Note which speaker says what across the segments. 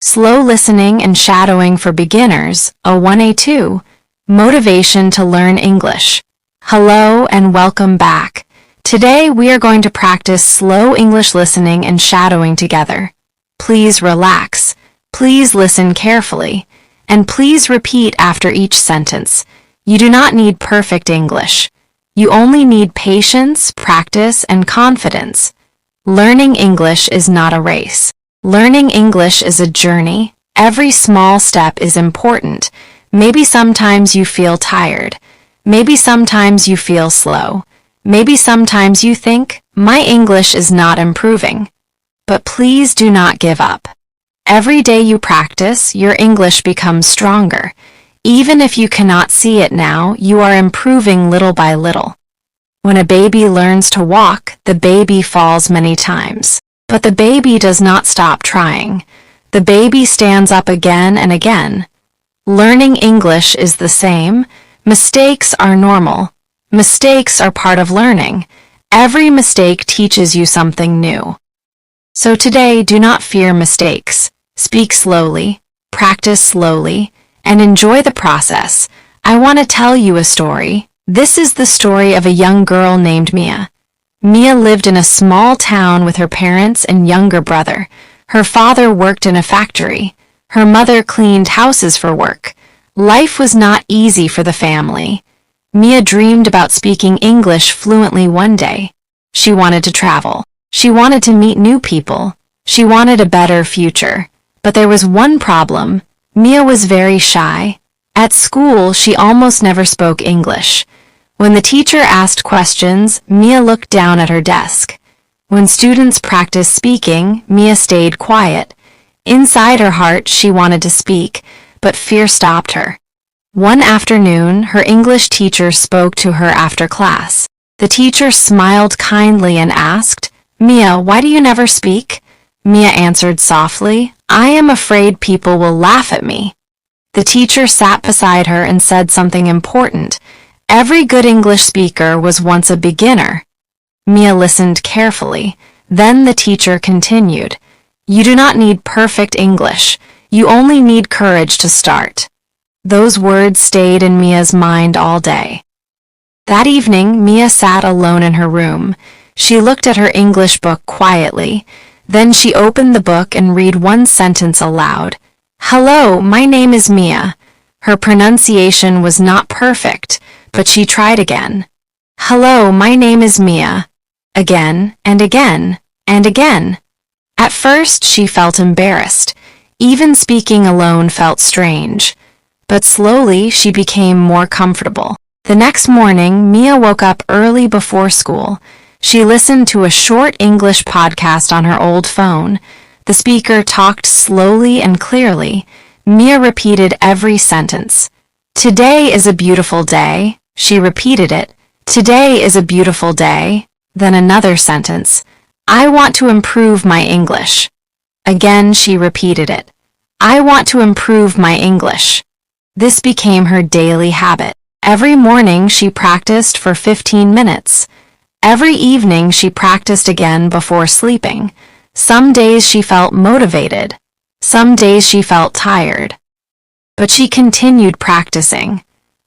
Speaker 1: Slow Listening and Shadowing for Beginners, a 1A2, Motivation to Learn English. Hello and welcome back. Today we are going to practice slow English listening and shadowing together. Please relax, please listen carefully, and please repeat after each sentence. You do not need perfect English. You only need patience, practice, and confidence. Learning English is not a race. Learning English is a journey. Every small step is important. Maybe sometimes you feel tired. Maybe sometimes you feel slow. Maybe sometimes you think, my English is not improving. But please do not give up. Every day you practice, your English becomes stronger. Even if you cannot see it now, you are improving little by little. When a baby learns to walk, the baby falls many times. But the baby does not stop trying. The baby stands up again and again. Learning English is the same. Mistakes are normal. Mistakes are part of learning. Every mistake teaches you something new. So today, do not fear mistakes. Speak slowly, practice slowly, and enjoy the process. I want to tell you a story. This is the story of a young girl named Mia. Mia lived in a small town with her parents and younger brother. Her father worked in a factory. Her mother cleaned houses for work. Life was not easy for the family. Mia dreamed about speaking English fluently one day. She wanted to travel. She wanted to meet new people. She wanted a better future. But there was one problem. Mia was very shy. At school, she almost never spoke English. When the teacher asked questions, Mia looked down at her desk. When students practiced speaking, Mia stayed quiet. Inside her heart, she wanted to speak, but fear stopped her. One afternoon, her English teacher spoke to her after class. The teacher smiled kindly and asked, "Mia, why do you never speak?" Mia answered softly, "I am afraid people will laugh at me." The teacher sat beside her and said something important. Every good English speaker was once a beginner. Mia listened carefully. Then the teacher continued, "You do not need perfect English. You only need courage to start." Those words stayed in Mia's mind all day. That evening, Mia sat alone in her room. She looked at her English book quietly. Then she opened the book and read one sentence aloud. "Hello, my name is Mia." Her pronunciation was not perfect, but she tried again. "Hello, my name is Mia." Again, and again, and again. At first, she felt embarrassed. Even speaking alone felt strange. But slowly, she became more comfortable. The next morning, Mia woke up early before school. She listened to a short English podcast on her old phone. The speaker talked slowly and clearly. Mia repeated every sentence. "Today is a beautiful day." She repeated it. "Today is a beautiful day." Then another sentence. "I want to improve my English." Again she repeated it. "I want to improve my English." This became her daily habit. Every morning she practiced for 15 minutes. Every evening she practiced again before sleeping. Some days she felt motivated. Some days she felt tired. But she continued practicing.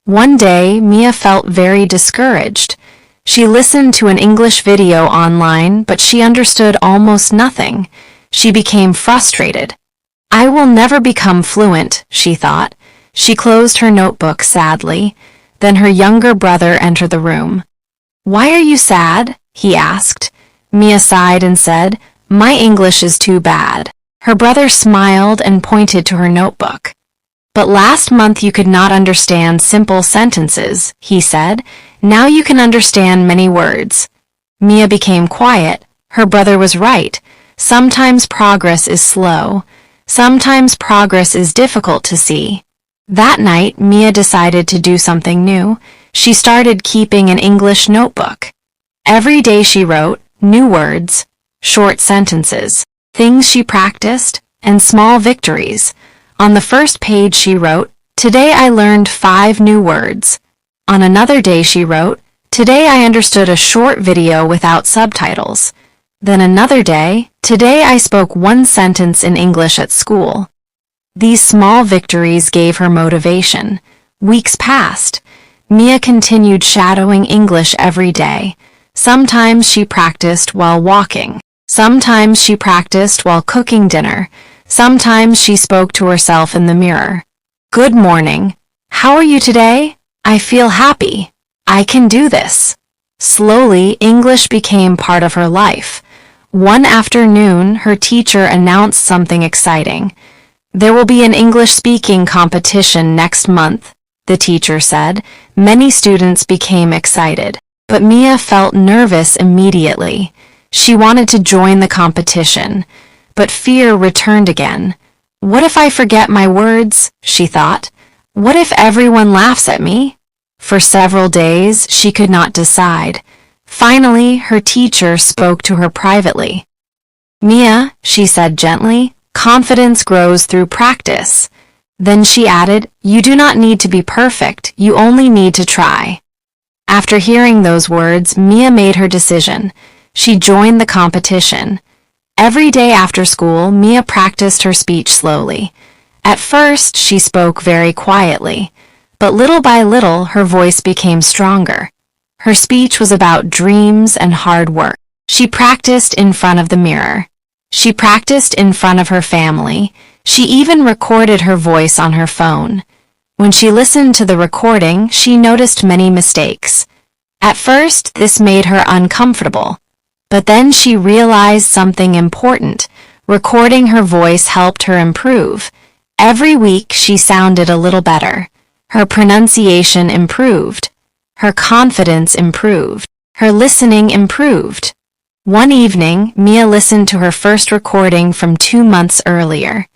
Speaker 1: One day, Mia felt very discouraged. She listened to an English video online, but she understood almost nothing. She became frustrated. "I will never become fluent," she thought. She closed her notebook sadly. Then her younger brother entered the room. "Why are you sad?" he asked. Mia sighed and said, "My English is too bad." Her brother smiled and pointed to her notebook. "But last month you could not understand simple sentences," he said. "Now you can understand many words." Mia became quiet. Her brother was right. Sometimes progress is slow. Sometimes progress is difficult to see. That night, Mia decided to do something new. She started keeping an English notebook. Every day she wrote new words, short sentences, things she practiced, and small victories. On the first page she wrote, "Today I learned 5 new words." On another day she wrote, "Today I understood a short video without subtitles." Then another day, "Today I spoke 1 sentence in English at school." These small victories gave her motivation. Weeks passed. Mia continued shadowing English every day. Sometimes she practiced while walking. Sometimes she practiced while cooking dinner. Sometimes she spoke to herself in the mirror. "Good morning. How are you today? I feel happy. I can do this." Slowly, English became part of her life. One afternoon, her teacher announced something exciting. "There will be an English speaking competition next month," the teacher said. Many students became excited, but Mia felt nervous immediately. She wanted to join the competition, but fear returned again. "What if I forget my words?" she thought. "What if everyone laughs at me?" For several days, she could not decide. Finally, her teacher spoke to her privately. "Mia," she said gently, "confidence grows through practice." Then she added, "You do not need to be perfect, you only need to try." After hearing those words, Mia made her decision. She joined the competition. Every day after school, Mia practiced her speech slowly. At first, she spoke very quietly, but little by little, her voice became stronger. Her speech was about dreams and hard work. She practiced in front of the mirror. She practiced in front of her family. She even recorded her voice on her phone. When she listened to the recording, she noticed many mistakes. At first, this made her uncomfortable. But then she realized something important. Recording her voice helped her improve. Every week, she sounded a little better. Her pronunciation improved. Her confidence improved. Her listening improved. One evening, Mia listened to her first recording from 2 months earlier.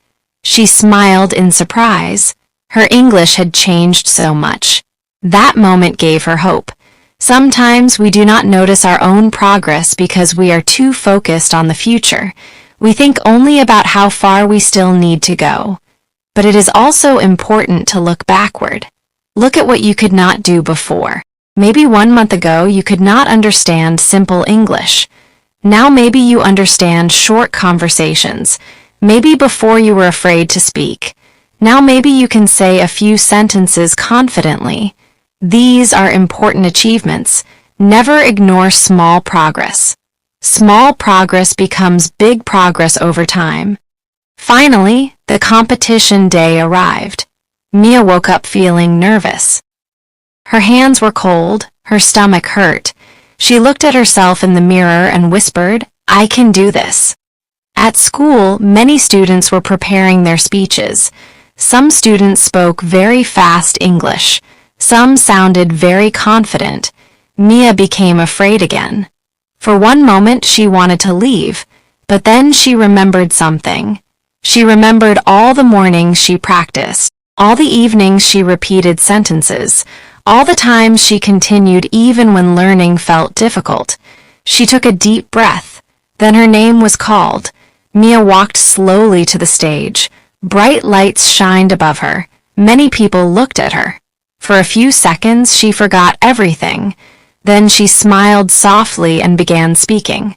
Speaker 1: She smiled in surprise. Her English had changed so much. That moment gave her hope. Sometimes we do not notice our own progress because we are too focused on the future. We think only about how far we still need to go. But it is also important to look backward. Look at what you could not do before. Maybe 1 month ago you could not understand simple English. Now maybe you understand short conversations. Maybe before you were afraid to speak. Now maybe you can say a few sentences confidently. These are important achievements. Never ignore small progress. Small progress becomes big progress over time. Finally, the competition day arrived. Mia woke up feeling nervous. Her hands were cold, her stomach hurt. She looked at herself in the mirror and whispered, "I can do this." At school, many students were preparing their speeches. Some students spoke very fast English. Some sounded very confident. Mia became afraid again. For one moment she wanted to leave, but then she remembered something. She remembered all the mornings she practiced, all the evenings she repeated sentences, all the times she continued even when learning felt difficult. She took a deep breath. Then her name was called. Mia walked slowly to the stage. Bright lights shined above her. Many people looked at her. For a few seconds, she forgot everything. Then she smiled softly and began speaking.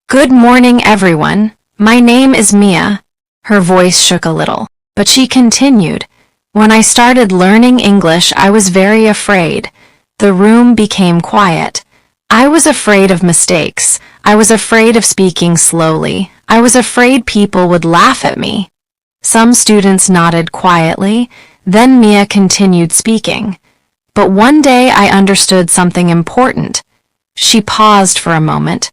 Speaker 1: "Good morning, everyone. My name is Mia." Her voice shook a little, but she continued. "When I started learning English, I was very afraid." The room became quiet. "I was afraid of mistakes. I was afraid of speaking slowly. I was afraid people would laugh at me." Some students nodded quietly. Then Mia continued speaking. "But one day I understood something important." She paused for a moment.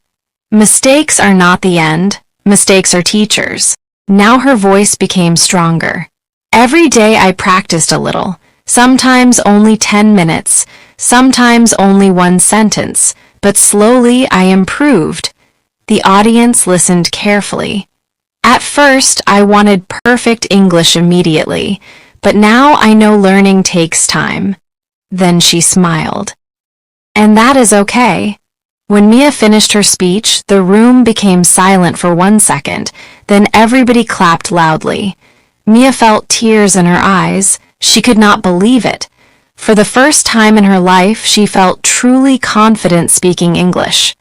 Speaker 1: "Mistakes are not the end. Mistakes are teachers." Now her voice became stronger. "Every day I practiced a little, sometimes only 10 minutes, sometimes only one sentence, but slowly I improved." The audience listened carefully. "At first, I wanted perfect English immediately, but now I know learning takes time." Then she smiled. And that is okay. When Mia finished her speech, the room became silent for 1 second, then everybody clapped loudly. Mia felt tears in her eyes. She could not believe it. For the first time in her life, she felt truly confident speaking English.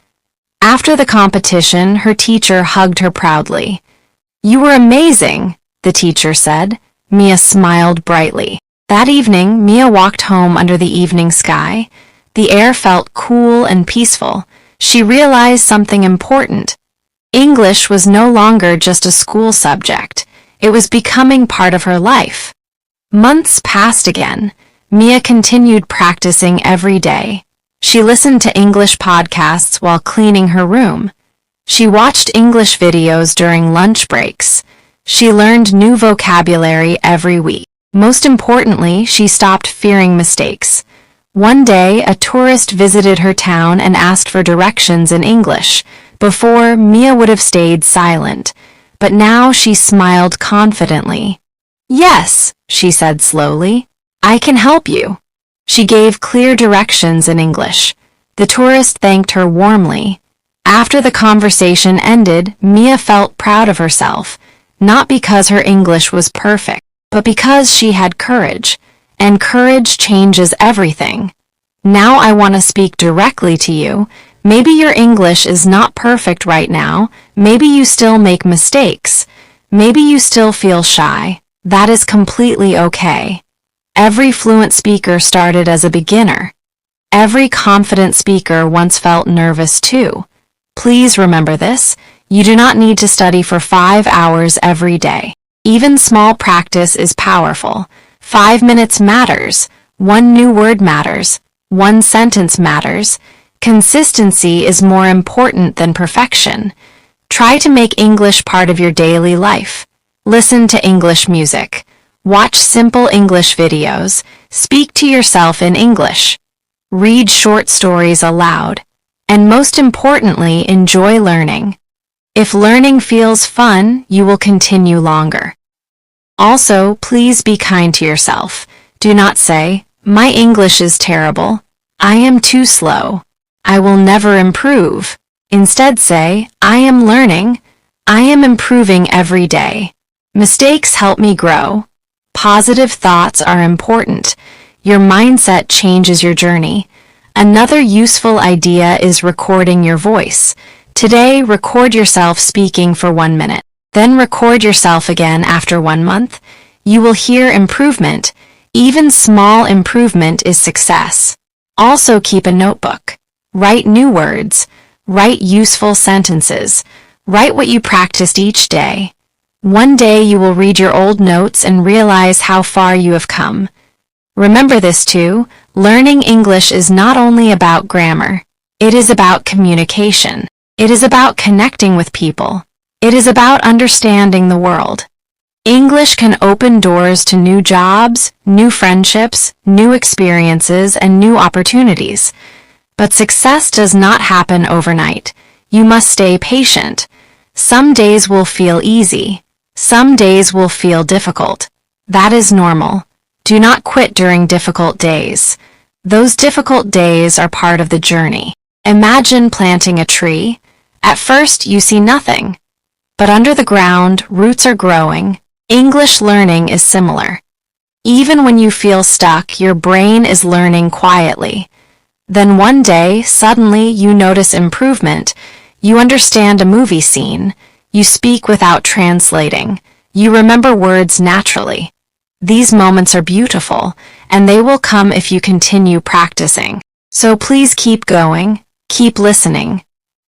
Speaker 1: After the competition, her teacher hugged her proudly. "You were amazing," the teacher said. Mia smiled brightly. That evening, Mia walked home under the evening sky. The air felt cool and peaceful. She realized something important. English was no longer just a school subject. It was becoming part of her life. Months passed again. Mia continued practicing every day. She listened to English podcasts while cleaning her room. She watched English videos during lunch breaks. She learned new vocabulary every week. Most importantly, she stopped fearing mistakes. One day, a tourist visited her town and asked for directions in English. Before, Mia would have stayed silent, but now she smiled confidently. "Yes," she said slowly, "I can help you." She gave clear directions in English. The tourist thanked her warmly. After the conversation ended, Mia felt proud of herself, not because her English was perfect, but because she had courage, and courage changes everything. Now I want to speak directly to you. Maybe your English is not perfect right now. Maybe you still make mistakes. Maybe you still feel shy. That is completely okay. Every fluent speaker started as a beginner. Every confident speaker once felt nervous too. Please remember this. You do not need to study for 5 hours every day. Even small practice is powerful. 5 minutes matters. One new word matters. One sentence matters. Consistency is more important than perfection. Try to make English part of your daily life. Listen to English music. Watch simple English videos. Speak to yourself in English. Read short stories aloud. And most importantly, enjoy learning. If learning feels fun, you will continue longer. Also, please be kind to yourself. Do not say, "My English is terrible. I am too slow. I will never improve." Instead say, "I am learning. I am improving every day. Mistakes help me grow." Positive thoughts are important. Your mindset changes your journey. Another useful idea is recording your voice. Today, record yourself speaking for 1 minute. Then record yourself again after 1 month. You will hear improvement. Even small improvement is success. Also keep a notebook. Write new words. Write useful sentences. Write what you practiced each day. One day you will read your old notes and realize how far you have come. Remember this too, learning English is not only about grammar. It is about communication. It is about connecting with people. It is about understanding the world. English can open doors to new jobs, new friendships, new experiences, and new opportunities. But success does not happen overnight. You must stay patient. Some days will feel easy. Some days will feel difficult. That is normal. Do not quit during difficult days. Those difficult days are part of the journey. Imagine planting a tree. At first, you see nothing. But under the ground, roots are growing. English learning is similar. Even when you feel stuck, your brain is learning quietly. Then one day, suddenly, you notice improvement. You understand a movie scene. You speak without translating. You remember words naturally. These moments are beautiful, and they will come if you continue practicing. So please keep going, keep listening,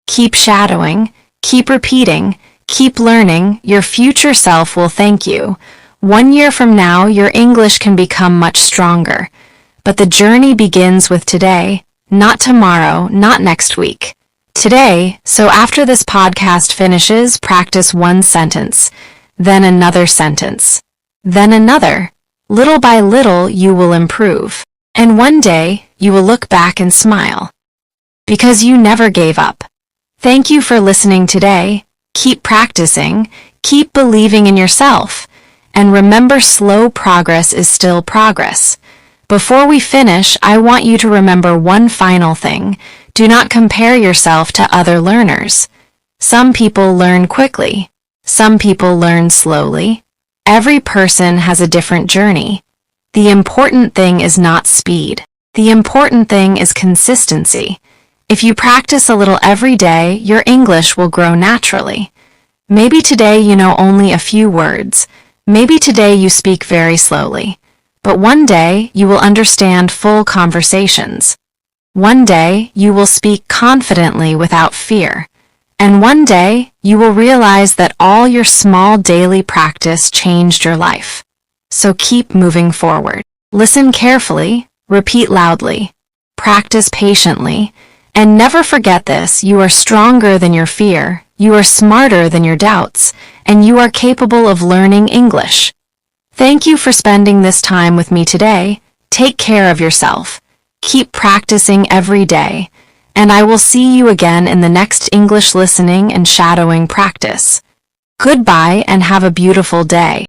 Speaker 1: keep shadowing, keep repeating, keep learning. Your future self will thank you. 1 year from now, your English can become much stronger. But the journey begins with today, not tomorrow, not next week. Today, so after this podcast finishes, practice one sentence, then another sentence, then another. Little by little, you will improve. And one day, you will look back and smile. Because you never gave up. Thank you for listening today. Keep practicing, keep believing in yourself, and remember slow progress is still progress. Before we finish, I want you to remember one final thing. Do not compare yourself to other learners. Some people learn quickly. Some people learn slowly. Every person has a different journey. The important thing is not speed. The important thing is consistency. If you practice a little every day, your English will grow naturally. Maybe today you know only a few words. Maybe today you speak very slowly, but one day you will understand full conversations. One day you will speak confidently without fear. And one day you will realize that all your small daily practice changed your life. So keep moving forward. Listen carefully, repeat loudly, practice patiently, and never forget this: you are stronger than your fear, you are smarter than your doubts, and you are capable of learning English. Thank you for spending this time with me today. Take care of yourself. Keep practicing every day, and I will see you again in the next English listening and shadowing practice. Goodbye and have a beautiful day.